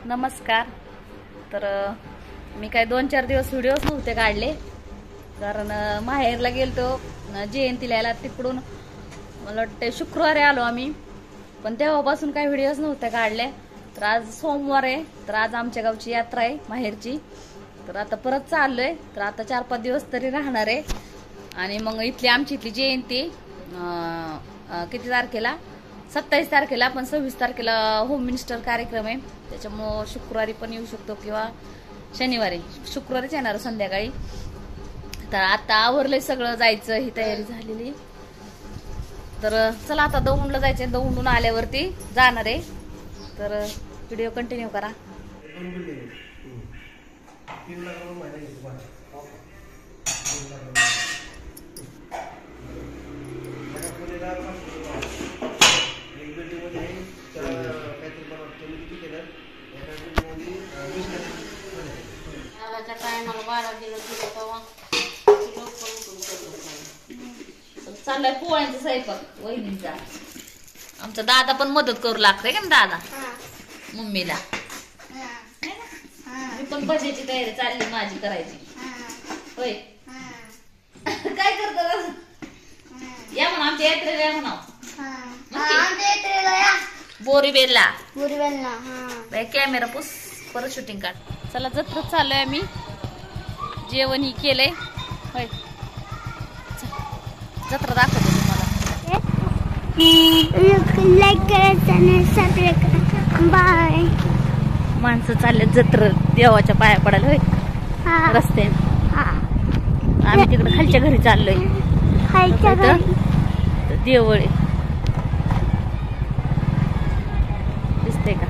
नमस्कार. तर मी काय 2-4 दिवस व्हिडिओज नव्हते काढले, कारण माहेरला गेलतो जयंतीला यायला. तिकडून मला वाटतं शुक्रवारी आलो आम्ही, पण तेव्हापासून काही व्हिडिओज नव्हते काढले. तर आज सोमवार आहे, तर आज आमच्या गावची यात्रा आहे माहेरची. तर आता परत चाललोय. तर आता 4-5 दिवस तरी राहणार आहे. आणि मग आमची इथली जयंती किती तारखेला, 27 तारखेला, पण 26 तारखेला होम मिनिस्टर कार्यक्रम आहे. त्याच्यामुळं शुक्रवारी पण येऊ शकतो किंवा शनिवारी. शुक्रवारीच येणार संध्याकाळी. तर आता आवरलंय सगळं, जायचं ही तयारी झालेली. तर चला आता दौंडला जायचंय. दौंडून आल्यावरती जाणार आहे. तर व्हिडिओ कंटिन्यू करा. चाललाय पोळ्यांचा स्वयंपाक वहिनींचा. आमचा दादा पण मदत करू लागतंय का दादा मम्मीला. मी पण भजीची तयारी चालली माझी करायची. होय काय करतो या म्हणा आमच्या यात्रेला, या म्हणा बोरीबेलला. कॅमेरा पुस, परत शूटिंग काढ. चला जत्रेत चाललोय आम्ही. जेवण ही केलंय. होय जत्रा दाखवतो तुम्हाला. लाईक करायचं आणि सबस्क्राईब करायचं. बाय. माणसं चालले जत्र देवाच्या पाया पडायला. होय रस्त्यात. आम्ही तिकडे खालच्या घरी चाललोय. देवळ दिसते का?